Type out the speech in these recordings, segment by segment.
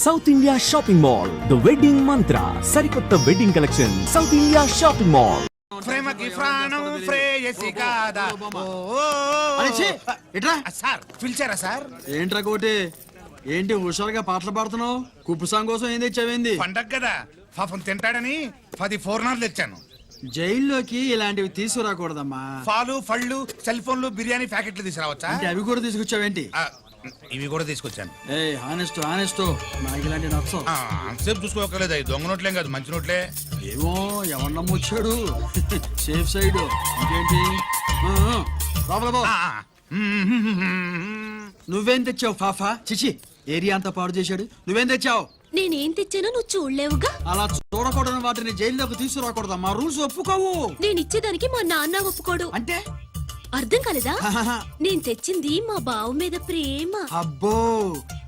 South India shopping mall the wedding మంత్ర సరికొత్త wedding collection south India shopping mall. ప్రేమకి ప్రాణం ప్రేయసి కాదా సార్ పిలిచారా సార్? ఏంట్రా కోటి ఏంటి హుషారుగా పాటలు పాడుతున్నావు? కుప్పు సాంగ్ కోసం ఏం తెచ్చావేంది? పండగ కదా పాపం తింటాడని 10 4 తెచ్చాను. జైల్లోకి ఇలాంటివి తీసుకురాకూడదమ్మా. పాలు పళ్ళు సెల్ ఫోన్లు బిర్యానీ ప్యాకెట్లు తీసుకురావచ్చా? అంటే అవి కూడా తీసుకొచ్చావేంటి? ఇవి కూడా తీసుకొచ్చాను. ఏ హానెస్ట్ నాకు ఇలాంటి నచ్చవు. అంతసేపు చూసుకోకలేదు, అవి దొంగ నోట్లేం కాదు మంచి నోట్లే. ఏమో ఎవరు నమ్మొచ్చాడు. సేఫ్ సైడ్ ఇంకేంటి. నువ్వేం తెచ్చావు ఫాఫా? చిచి ఏరియా అంతా పాడు చేశాడు. నువ్వేం తెచ్చావు? నేనేం తెచ్చానో నువ్వు చూడలేవుగా. అలా చూడకూడని వాటిని జైల్లోకి తీసుకురాకూడదా? మా రూల్స్ ఒప్పుకోవు. నేను ఇచ్చేదానికి మా నాన్న ఒప్పుకోడు. అంటే అర్థం కాలేదా? నేను తెచ్చింది మా బావ మీద ప్రేమ. అబ్బో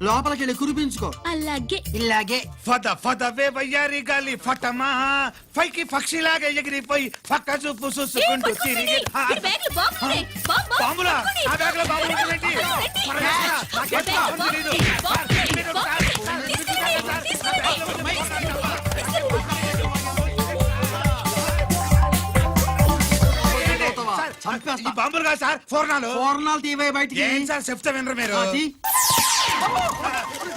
లోపలికి వెళ్ళి కురిపించుకో. అలాగే ఇలాగే ఫద ఫదవే వయ్యారి గాలి ఫటమా పైకి పక్షిలాగా ఎగిరిపోయి పక్క చూపు చూసుకుంటూ తిరిగి బాంబులా ఆ బ్యాగ్ లో బాంబులు ఉంటాయేంటి? ఈ బాంబులు కాదు సార్, ఫోర్నాలు తీవే బయటికి. ఏం సార్ చెప్తా వినరు మీరు?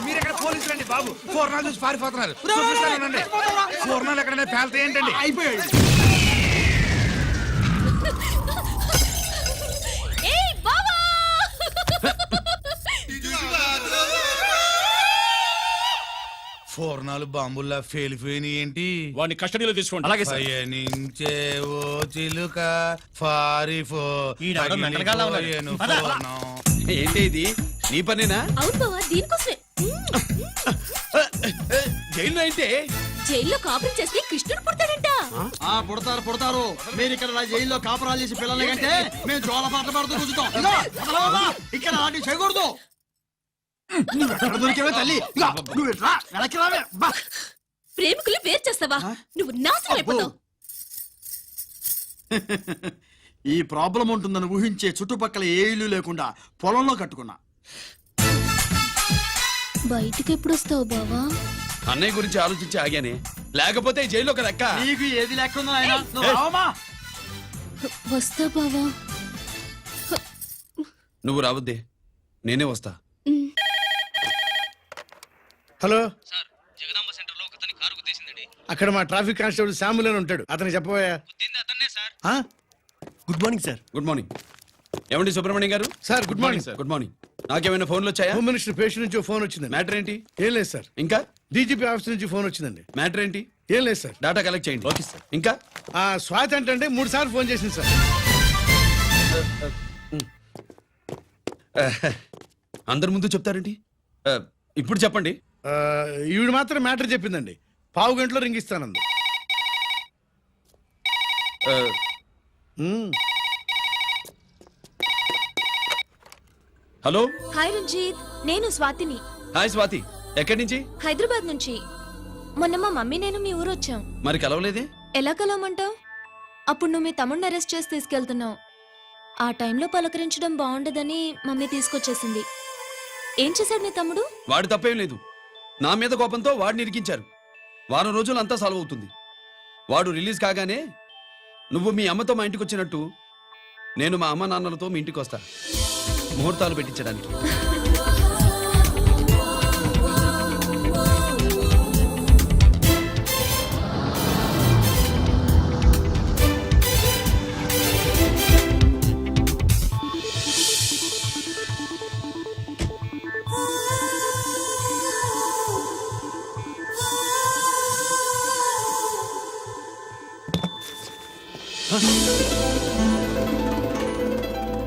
మీరు ఎక్కడ పోలీసులు అండి బాబు? ఫోర్నాలు చూసి పారిపోతున్నారు. చూపిస్తానండి ఫోర్నాలు ఎక్కడైనా పేల్తే ఏంటండి? అయిపోయాడు. ఫోర్నాలు బాంబుల్లా ఫేలిపోయినాయి ఏంటి? వాడిని కస్టడీలో తీసుకోండి. అలాగే సార్. పయనించే ఓ చిలుక ఫారిఫో ఏంటి ఇది నీ పనేనా? అవును బావా, దీనికోసమే. జైల్లో అయితే జైల్లో కాపురం చేస్తే కృష్ణుడు పుడతాడంట. పుడతారు. మీరు ఇక్కడ జైల్లో కాపురాలు చేసి పిల్లల కంటే మేము జోల పాటలు పాడుతూ కూర్చుంటాం. ఇక్కడ అలాంటివి చేయకూడదు. తల్లి ప్రేమికులు వేరు చేస్తావా? నువ్వు నాశనం అయిపోతావు. ఈ ప్రాబ్లం ఉంటుందని ఊహించే చుట్టుపక్కల ఏ ఇల్లు లేకుండా పొలంలో కట్టుకున్నా. బయటికి ఎప్పుడు వస్తావు బావా? అన్నయ్య గురించి ఆలోచించి ఆగానే, లేకపోతే జైల్లో ఒక లెక్క. నీకు ఏది లెక్క ఉందో నాయనా? నువ్వు రావమ్మా. వస్తా బావా. నువ్వు రావద్దే, నేనే వస్తా. హలో సార్, జగదాంబ సెంటర్ లో ఒకతని కారు గుద్దేసిందండి. అక్కడ మా ట్రాఫిక్ కానిస్టేబుల్ శామ్యుల్ అని ఉంటాడు, అతను చెప్పబోయా. గుద్దింది అతన్నే sir. Good morning sir. Good morning. ఏమండి సుబ్రహ్మణ్యం గారు? Sir good morning sir. Good morning. నాకేమైనా ఫోన్లు వచ్చాయా? హోమ్ మినిస్టర్ పేషెంట్ నుంచి ఫోన్ వచ్చిందండి. మ్యాటర్ ఏంటి? ఏం లేదు సార్. ఇంకా డీజీపీ ఆఫీస్ నుంచి ఫోన్ వచ్చిందండి. మ్యాటర్ ఏంటి? ఏం లేదు సార్. డాటా కలెక్ట్ చేయండి. Okay sir. ఇంకా ఆ స్వాతి అంటే 3 సార్లు ఫోన్ చేసింది సార్. అందరి ముందు చెప్తారేంటి? ఇప్పుడు చెప్పండి. ఈవిడ మాత్రం మ్యాటర్ చెప్పిందండి. 1/2 గంటలో రింగ్ ఇస్తానంది. హలో. హాయ్ రంజిత్, నేను స్వాతిని. హాయ్ స్వాతి, ఎక్కడి నుంచి? హైదరాబాద్ నుంచి. మొన్న మా మమ్మీ నేను మీ ఊరు వచ్చాం. మరి కలవలేదే? ఎలా కలవమంటావు? అప్పుడు నువ్వు మీ తమ్ముడిని అరెస్ట్ చేసి తీసుకెళ్తున్నావు. ఆ టైంలో పలకరించడం బాగుండదని మమ్మీ తీసుకొచ్చేసింది. ఏం చేశాడు నీ తమ్ముడు? వాడి తప్పేం లేదు. నా మీద కోపంతో వాడిని ఇరికించారు. వారం రోజులు అంతా సాల్వ్ అవుతుంది. వాడు రిలీజ్ కాగానే నువ్వు మీ అమ్మతో మా ఇంటికి వచ్చినట్టు నేను మా అమ్మ నాన్నలతో మీ ఇంటికి వస్తా, ముహూర్తాలు పెట్టించడానికి.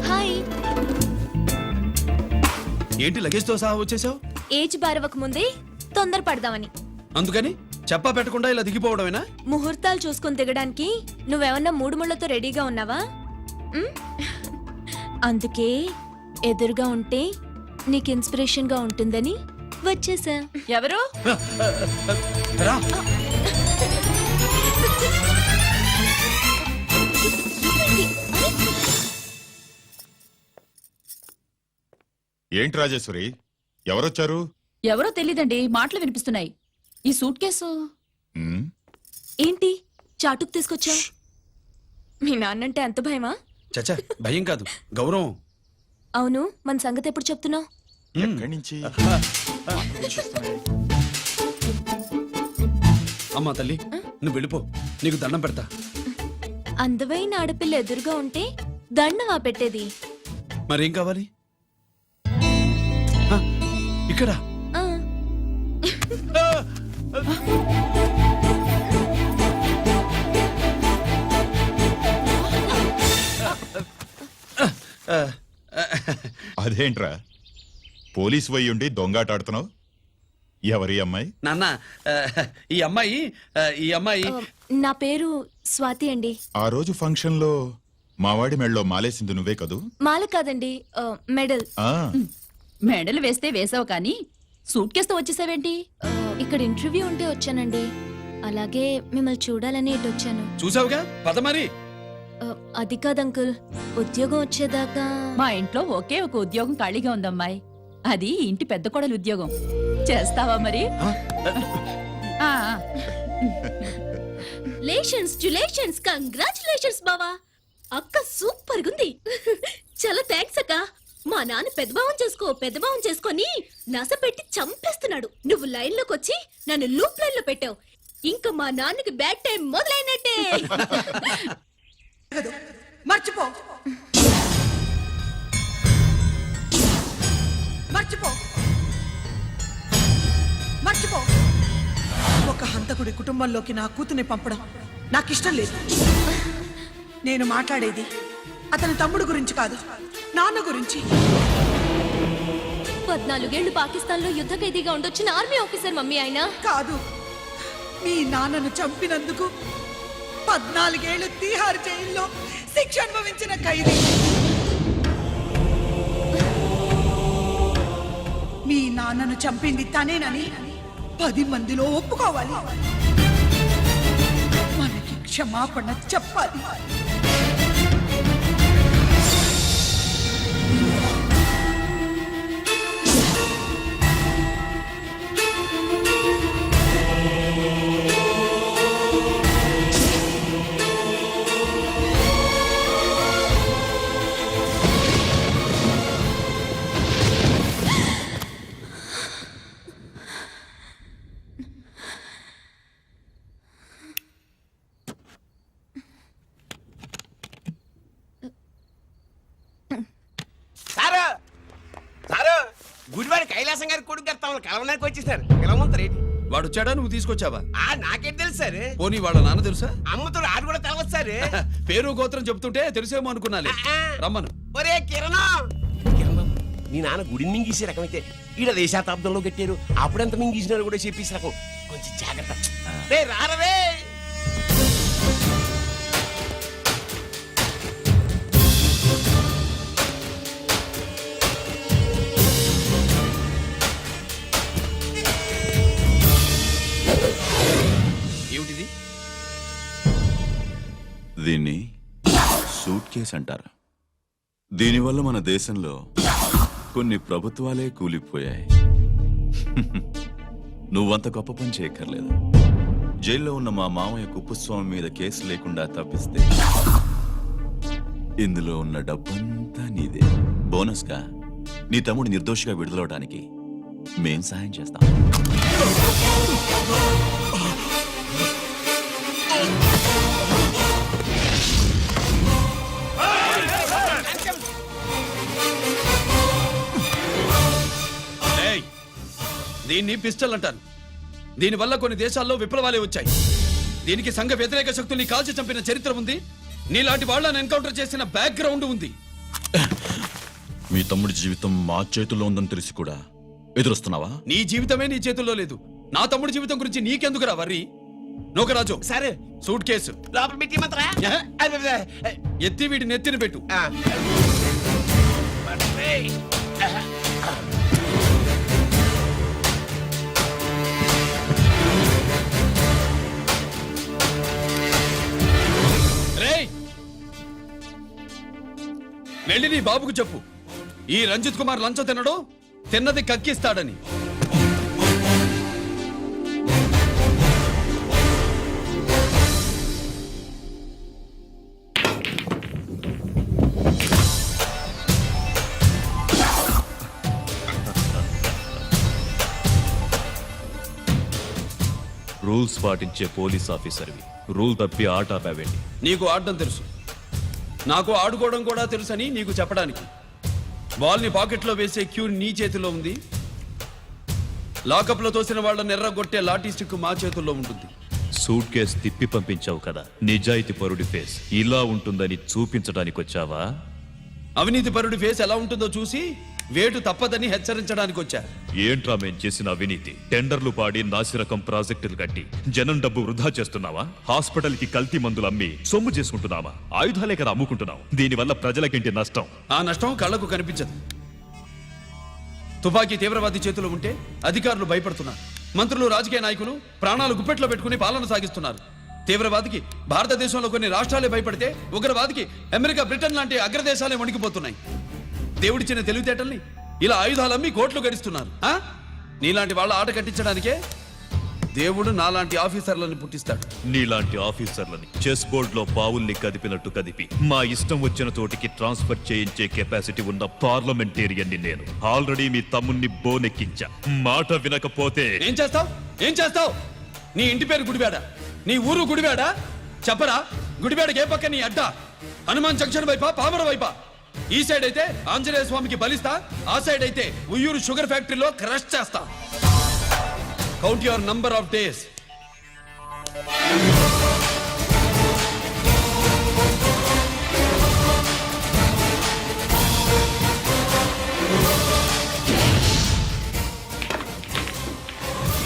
హాయ్. ఏంటి లగేజ్తో సహా వచ్చేసావు? ఏజ్ బారవక ముందే తొందర పడదామని. అందుకని చెప్పా పెట్టకుండా ఇలా దిగిపోవడమేనా? ముహూర్తాలు చూసుకొని దిగడానికి నువ్వేమన్నా 3 ముళ్ళతో రెడీగా ఉన్నావా? అందుకే ఎదురుగా ఉంటే నీకు ఇన్స్పిరేషన్ గా ఉంటుందని వచ్చేసా. ఎవరు? రా. ఏంటి రాజేశ్వరి, ఎవరొచ్చారు? ఎవరో తెలీదండి, మాటలు వినిపిస్తున్నాయి. ఈ సూట్ కేసు ఏంటి చాటుకు తీసుకొచ్చావు? మీ నాన్నంటే అంత భయమా? చచ్చా, భయం కాదు, గౌరవం. అవును, మన సంగతి ఎప్పుడు చెప్తున్నావు? ఎక్కడి నుంచి అమ్మా తల్లి, నువ్వు వెళ్ళిపో, నీకు దండం పెడతా. అందమైన ఆడపిల్ల ఎదురుగా ఉంటే దండవా పెట్టేది? మరేం కావాలి? ఆ, ఇక్కడ ఆ, అదేంట్రా పోలీస్ వై ఉండి దొంగాటాడుతున్నావు? ఎవరి అమ్మాయి? నాన్న, ఈ అమ్మాయి నా పేరు స్వాతి అండి. ఆ రోజు ఫంక్షన్ లో మావాడి మెళ్ళలో మాలేసింది నువ్వే కదూ? మాల కాదండి, మెడల్. ఆ, మెడలు వేస్తే వేసావు కానీ సూట్ కేసుతో వచ్చేసావేంటి? ఇక్కడ ఇంటర్వ్యూ ఉంటే వచ్చానండి. అలాగే మిమ్మల్ని చూడాలని ఇటు వచ్చాను. చూసావుగా, పద మరి. అది కాదు అంకుల్, ఉద్యోగం వచ్చేదాకా. మా ఇంట్లో ఒకే ఒక ఉద్యోగం ఖాళీగా ఉందమ్మాయి, అది ఇంటి పెద్ద కోడలు ఉద్యోగం. చేస్తావా మరి? ఆ, లేషన్స్ కంగ్రాచులేషన్స్ బావా. అక్క సూపర్ గుంది. చాలా థ్యాంక్స్ అక్క. మా నాన్న పెద్దబావం చేసుకొని నస పెట్టి చంపేస్తున్నాడు. నువ్వు లైన్ లోకి వచ్చి నన్ను లూప్ లైన్ లో పెట్టావు. ఇంకా మా నాన్నకి బ్యాడ్ టైం మొదలైనట్టే. మర్చిపో మర్చిపో మర్చిపో ఒక హంతకుడి కుటుంబంలోకి నా కూతుర్ని పంపడం నాకిష్టం లేదు. నేను మాట్లాడేది అతని తమ్ముడు గురించి కాదు, నాన్న గురించి. 14 ఏళ్లు పాకిస్తాన్ లో యుద్ధ ఖైదీగా ఉండొచ్చిన ఆర్మీ ఆఫీసర్ మమ్మీ ఆయన. కాదు, మీ నాన్నను చంపినందుకు 14 ఏళ్లు తీహార్ జైల్లో శిక్ష అనుభవించిన ఖైదీ. మీ నాన్నను చంపింది తనేనని 10 మందిలో ఒప్పుకోవాలి. మనకి క్షమాపణ చెప్పాలి. గుడివాడి కైలాసం గారి కొడుకు గారు తమను కలవడానికి వచ్చేసారు. పిలవమంటారేంటి? వాడు వచ్చాడా, నువ్వు తీసుకొచ్చావా? నాకేం తెలుసు సార్. పోనీ వాళ్ళ నాన్న తెలుసా? అమ్మతో ఆడు కూడా తెలవచ్చు సార్. పేరు గోత్రం చెప్తుంటే తెలిసేమో అనుకున్నాలే. రమ్మను. ఒరే కిరణం, మీ నాన్న గుడిని మింగేసే రకమైతే ఈడ దేశాతాబ్దంలో కట్టారు. అప్పుడెంత మింగేసినారు కూడా చెప్పేసి రకం. కొంచెం జాగ్రత్త. రే రారవే. ఏమిటిది? దీన్ని సూట్ కేస్ అంటారు. దీనివల్ల మన దేశంలో కొన్ని ప్రభుత్వాలే కూలిపోయాయి. నువ్వంత గొప్ప పని చేయక్కర్లేదు. జైల్లో ఉన్న మా మామయ్య కుప్పస్వామి మీద కేసు లేకుండా తప్పిస్తే ఇందులో ఉన్న డబ్బంతా నీదే. బోనస్గా నీ తమ్ముడు నిర్దోషిగా విడుదలవడానికి మేం సాయం చేస్తాం. దీన్ని పిస్టల్ అంటారు. దీనివల్ల కొన్ని దేశాల్లో విప్లవాలే వచ్చాయి. దీనికి సంఘ వ్యతిరేక శక్తుల్ని కాల్చి చంపిన చరిత్ర ఉంది. నీలాంటి వాళ్ళని ఎన్కౌంటర్ చేసిన బ్యాక్గ్రౌండ్ ఉంది. మీ తమ్ముడి జీవితం మా చేతుల్లో ఉందని తెలిసి కూడా ఎదురొస్తున్నావా? నీ జీవితమే నీ చేతుల్లో లేదు. నా తమ్ముడి జీవితం గురించి నీకెందుకురా వర్రీ? నోకరాజు, సరే సూట్ కేసు లోపల పెట్టి మంత్రా ఎత్తి వీడి నెత్తిని పెట్టు. వెళ్ళి నీ బాబుకు చెప్పు, ఈ రంజిత్ కుమార్ లంచం తినడు, తిన్నది కక్కిస్తాడని. రూల్స్ పాటించే పోలీస్ ఆఫీసర్వి రూల్ తప్పి ఆట ఆపావేంటి? నీకు ఆడడం తెలుసు, నాకు ఆడుకోవడం కూడా తెలుసని నీకు చెప్పడానికి. బాల్ని పాకెట్లో వేసే క్యూ నీ చేతిలో ఉంది, లాకప్లో తోసిన వాళ్ళని ఎర్రగొట్టే లాఠీ స్టిక్ మా చేతుల్లో ఉంటుంది. సూట్ కేస్ తిప్పి పంపించావు కదా, నిజాయితీ పరుడి ఫేస్ ఇలా ఉంటుందని చూపించడానికి వచ్చావా? అవినీతి పరుడి ఫేస్ ఎలా ఉంటుందో చూసి వేటు తప్పదని హెచ్చరించడానికి వచ్చా. ఏంట్రా మేం చేసిన అవినీతి? టెండర్లు పాడి నాసిరకం ప్రాజెక్టులు కట్టి జనం డబ్బు వృధా చేస్తున్నావా? హాస్పిటల్ కి కల్తీ మందులు అమ్మి సొమ్ము చేసుకుంటున్నావా? ఆయుధాలే కదా అమ్ముకుంటున్నావు. దీనివల్ల ప్రజలకేంటి నష్టం? ఆ నష్టం కళ్ళకు కనిపించదు. తుపాకీ తీవ్రవాది చేతిలో ఉంటే అధికారులు భయపడుతున్నారు, మంత్రులు రాజకీయ నాయకులు ప్రాణాలు గుప్పెట్లో పెట్టుకుని పాలన సాగిస్తున్నారు. తీవ్రవాదికి భారతదేశంలో కొన్ని రాష్ట్రాలే భయపడితే ఉగ్రవాదికి అమెరికా, బ్రిటన్ లాంటి అగ్రదేశాలే వణికిపోతున్నాయి. దేవుడిచ్చిన తెలివితేటల్ని ఇలా ఆయుధాలమ్మి కోట్లు గడిస్తున్నారు. నీలాంటి వాళ్ళ ఆట కట్టించడానికే దేవుడు నాలాంటి ఆఫీసర్లను పుట్టిస్తాడు. నీలాంటి ఆఫీసర్లని చెస్ బోర్డ్ లో పావుల్ని కదిపినట్టు కదిపి మా ఇష్టం వచ్చిన చోటికి ట్రాన్స్ఫర్ చేయించే కెపాసిటీ ఉన్న పార్లమెంటేరియన్ని నేను. ఆల్రెడీ మీ తమ్ముణ్ణి బోనెక్కించా. మాట వినకపోతే ఏం చేస్తావు? ఏం చేస్తావు? నీ ఇంటి పేరు గుడివాడ, నీ ఊరు గుడివాడ. చెప్పరా, గుడివాడకి ఏ పక్క నీ అడ్డ? హనుమాన్ జంక్షన్ వైపా, పామర వైపా? ఈ సైడ్ అయితే ఆంజనేయ స్వామికి బలిస్తా, ఆ సైడ్ అయితే ఉయ్యూరు షుగర్ ఫ్యాక్టరీలో క్రష్ చేస్తా. Count your number of days.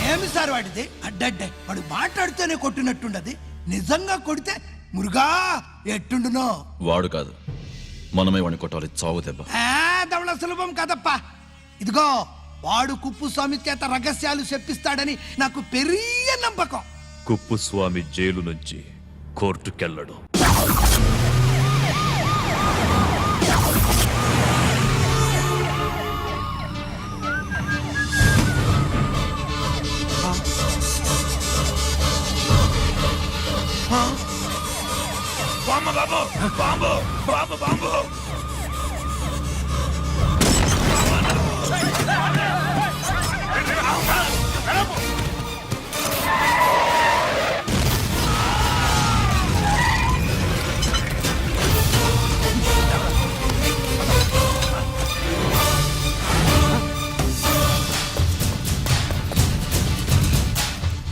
ఏమి సార్ వాడిది? అడ్డడ్డే వాడు మాట్లాడితేనే కొట్టినట్టుండది, నిజంగా కొడితే మురుగా ఎట్టుండునో. వాడు కాదు, మనమే వాడిని కొట్టాలి. చావు దెబ్బ దవళ సులభం కదప్పా. ఇదిగో వాడు కుప్పుస్వామి చేత రహస్యాలు చెప్పిస్తాడని నాకు పెరియ నమ్మకం. కుప్పుస్వామి జైలు నుంచి కోర్టుకెళ్ళడు. బాంబు బాబు, బాంబు బాబు, బాంబు.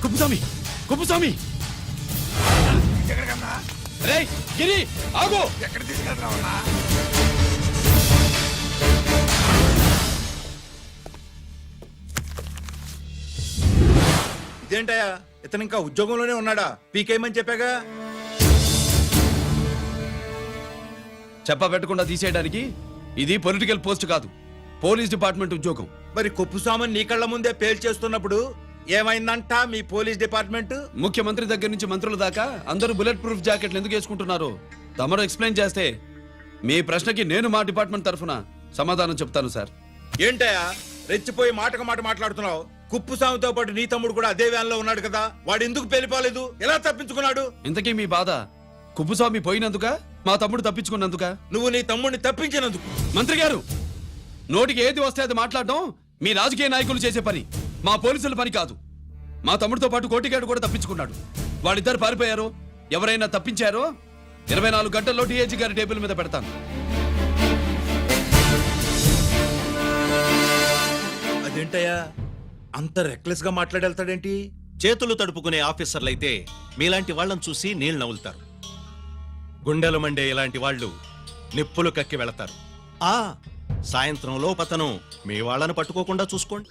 కుప్పుస్వామి, కుప్పుస్వామి! ఎక్కడికన్నా? రేయ్ గిరి, ఆగు! ఎక్కడ తీసుకెళ్తున్నావన్నా? ఇదేంటయ్యా, ఇతను ఇంకా ఉద్యోగంలోనే ఉన్నాడా? పీకేయమని చెప్పాగా. చెప్ప పెట్టకుండా తీసేయడానికి ఇది పొలిటికల్ పోస్ట్ కాదు, పోలీస్ డిపార్ట్మెంట్ ఉద్యోగం. మరి కుప్పుస్వామిని నీ కళ్ళ ముందే పేల్చేస్తున్నప్పుడు ఏమైందంట మీ పోలీస్ డిపార్ట్మెంట్? ముఖ్యమంత్రి దగ్గర నుంచి మంత్రుల దాకా అందరూ బుల్లెట్ ప్రూఫ్ జాకెట్లు ఎందుకు వేసుకుంటున్నారు తమరు ఎక్స్ప్లెయిన్ చేస్తే మీ ప్రశ్నకి నేను మా డిపార్ట్మెంట్ తరఫున సమాధానం చెప్తాను సార్. ఏంటయ్యా రెచ్చిపోయి మాటకు మాట మాట్లాడుతున్నావు? కుప్పుస్వామితో పాటు నీ తమ్ముడు కూడా అదే వ్యాన్ లో ఉన్నాడు కదా, వాడు ఎందుకు పేలిపోలేదు? ఎలా తప్పించుకున్నాడు? ఇంతకీ మీ బాధ కుప్పుస్వామి పోయినందుక, మా తమ్ముడు తప్పించుకున్నందుక? నువ్వు నీ తమ్ముడిని తప్పించినందుకు. మంత్రి గారు, నోటికి ఏది వస్తే అది మాట్లాడడం మీ రాజకీయ నాయకులు చేసే పని, మా పోలీసుల పని కాదు. మా తమ్ముడితో పాటు కోటిగాడు కూడా తప్పించుకున్నాడు. వాళ్ళిద్దరు పారిపోయారు. ఎవరైనా తప్పించారో 24 గంటల్లో డిఐజీ గారి టేబుల్ మీద పెడతాను. అదేంటయ్యా అంత రెక్లెస్ గా మాట్లాడేళ్తాడేంటి? చేతులు తడుపుకునే ఆఫీసర్లైతే మీలాంటి వాళ్ళని చూసి నీళ్లు నవ్వులుతారు. గుండెలు మండే ఇలాంటి వాళ్ళు నిప్పులు కక్కి వెళతారు. సాయంత్రం లోపతను మీ వాళ్ళను పట్టుకోకుండా చూసుకోండి.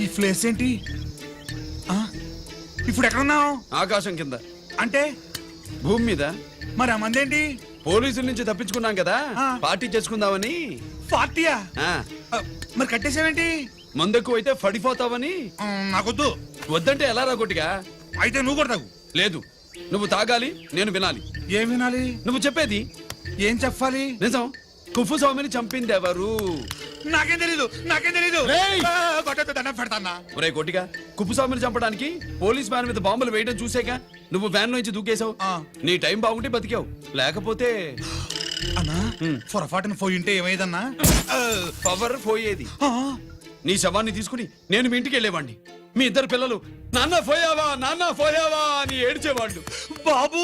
ఈ ప్లేస్ ఏంటి? ఇప్పుడు ఎక్కడున్నావు? ఆకాశం కింద. అంటే భూమి మీద. మరి ఆ మందేంటి? పోలీసుల నుంచి తప్పించుకున్నాం కదా, పార్టీ చేసుకుందామని. పార్టీయా? ఆ, మరి కట్టేసావేంటి? మందెక్కువైతే పడిపోతావని. నాకొద్దు. వద్దంటే ఎలా రాగొట్టిగా? అయితే నువ్వు కూడా తాగు. లేదు, నువ్వు తాగాలి, నేను వినాలి. ఏం వినాలి? నువ్వు చెప్పేది. ఏం చెప్పాలి? నిజం. కుప్పుస్వామిని చంపింది ఎవరు? నాకేం తెలీదు, నాకేం తెలీదు. రేయ్! దండం పెడతానా? ఒరే కొట్టిగా, కుప్పుస్వామిని చంపడానికి పోలీస్ వ్యాన్ మీద బాంబులు వేయడం చూసాక నువ్వు వ్యాన్ నుంచి దూకేశావు. నీ టైం బాగుంటే బతికావు, లేకపోతే అన్నా పొరపాటున పోయి ఉంటే ఏమైందన్నా? పవర్ పోయేది. నీ శవాన్ని తీసుకుని నేను మీ ఇంటికి వెళ్ళేవాడిని. మీ ఇద్దరు పిల్లలు నాన్న పోయావా అని ఏడ్చేవాళ్ళు. బాబు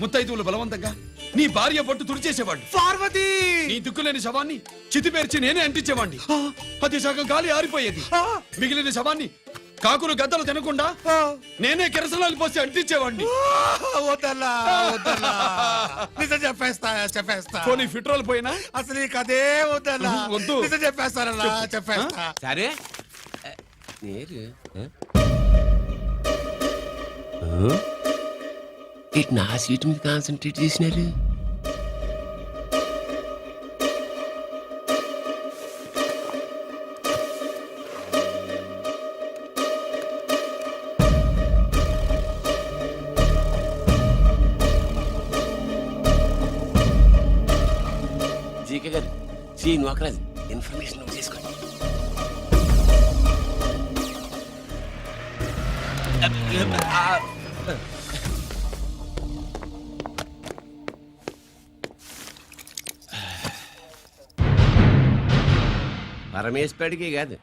ముత్తైదువులు బలవంతంగా నీ భార్య పట్టు తుడిచేసేవాళ్ళు. పార్వతి నీ దిక్కులేని శవాన్ని చితిపేర్చి నేనే అంటించేవాడిని. అది సగం గాలి ఆరిపోయేది. మిగిలిన శవాన్ని కాకులు గద్దలు తినకుండా నేనే కిరసనాలు పోసి అంటించేవాడిని. వద్దన్నా వద్దన్నా, నిజం చెప్పేస్తా పోనీ ఫిట్రోల్ పోయినా అసలు ఈ కథే వద్దన్నా. వద్దు. నిజం చెప్పేస్తానన్నా, చెప్పేస్తా. సరే నా సీట్ మీద కాన్సన్ట్రేట్ చేసినారు. జీకే గారు, శ్రీ నోకరాజు ఇన్ఫర్మేషన్ నోట్ చేసుకోండి. పరమేశ్వరుడికి కాదు,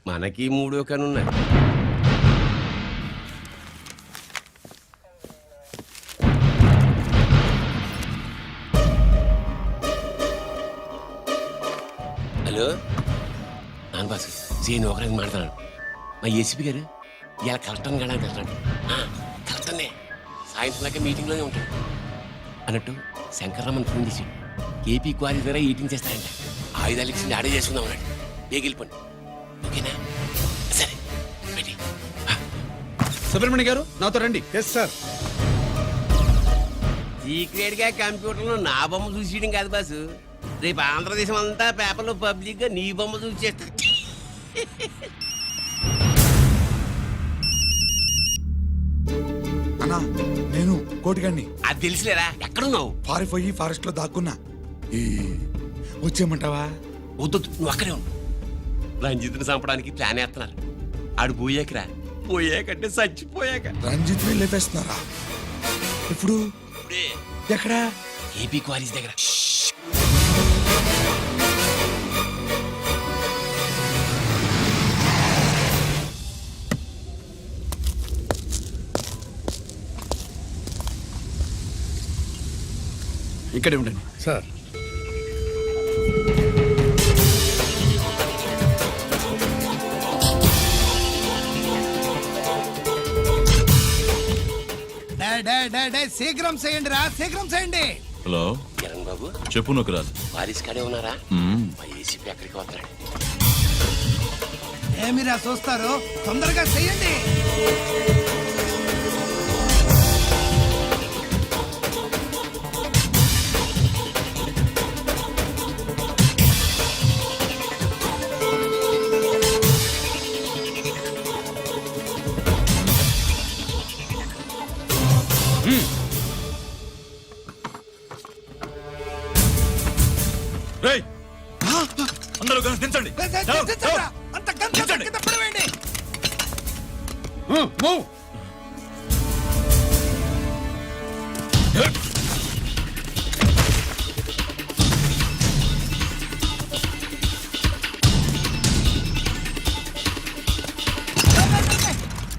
మనకి 3 కనున్నాయి. హలో నాన్న బాసు, సీన్ ఒకరికి మాట్లాడు. మా ఏసీపీ గారు ఇలా కలెక్టర్ని కాడానికి వెళ్తాడు. కలెక్టర్నే సాయంత్రం మీటింగ్లోనే ఉంటాడు అన్నట్టు శంకర్రామన్ ఫోన్ చేసి ఏపీ క్వారీ ద్వారా ఈటింగ్ చేస్తారంట. ఆయుధాలు ఇచ్చింది ఆడే చేసుకుందాం అన్నాడు. ఏగిలిపోండి, ఓకేనా? సరే రెడీ. సుబ్రహ్మణ్య గారు నాతో రండి. Yes sir. సీక్రెట్ గా కంప్యూటర్లో నా బొమ్మ చూసేయడం కాదు బాసు, రేపు ఆంధ్రదేశం అంతా పేపర్లో పబ్లిక్ గా నీ బొమ్మ చూసి చేస్తా. అన్నా నేను కోటిగాన్ని. అది తెలిసిలేరా, ఎక్కడున్నావు? పారిపోయి ఫారెస్ట్ లో దాక్కున్నా. వచ్చేయమంటావా? వద్దు, నువ్వు అక్కడే ఉన్నావు. రంజిత్ని చంపడానికి ప్లాన్ వేస్తున్నారు. ఆడు పోయాకరా, పోయాకంటే చచ్చిపోయాక. రంజిత్ లేపేస్తున్నారా? ఇప్పుడు ఇప్పుడే ఎక్కడా? ఏపీ క్వారీస్ దగ్గర. ఇక్కడే ఉండండి సార్. శీఘ్రం చేయండి రా, శీఘ్రం చేయండి. హలో కిరణ్ బాబు, చెప్పు నోకరాజు. క్వారీస్ కాడే ఉన్నారా? మా ఏసీపీ ఎక్కడికి వస్తున్నాడు. ఏమిరా చూస్తారు, తొందరగా చేయండి. అందరూ దించండి. అంత గంట కింద పడవేయండి.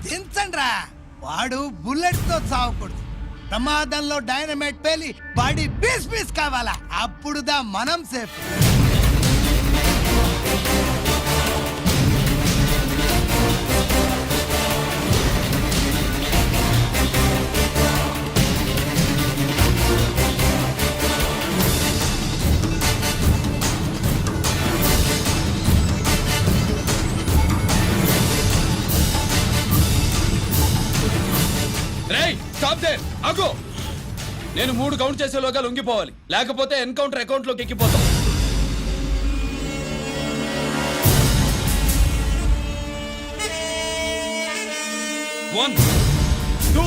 దించండి రా. వాడు బుల్లెట్ తో చావకూడదు. ప్రమాదంలో డైనమైట్ పేలి బాడీ పీస్ పీస్ కావాలా, అప్పుడుదా మనం సేఫ్. ఆగు. నేను 3 కౌంట్ చేసేలోగా లొంగిపోవాలి, లేకపోతే ఎన్కౌంటర్ అకౌంట్ లోకి ఎక్కిపోతాం. 1 2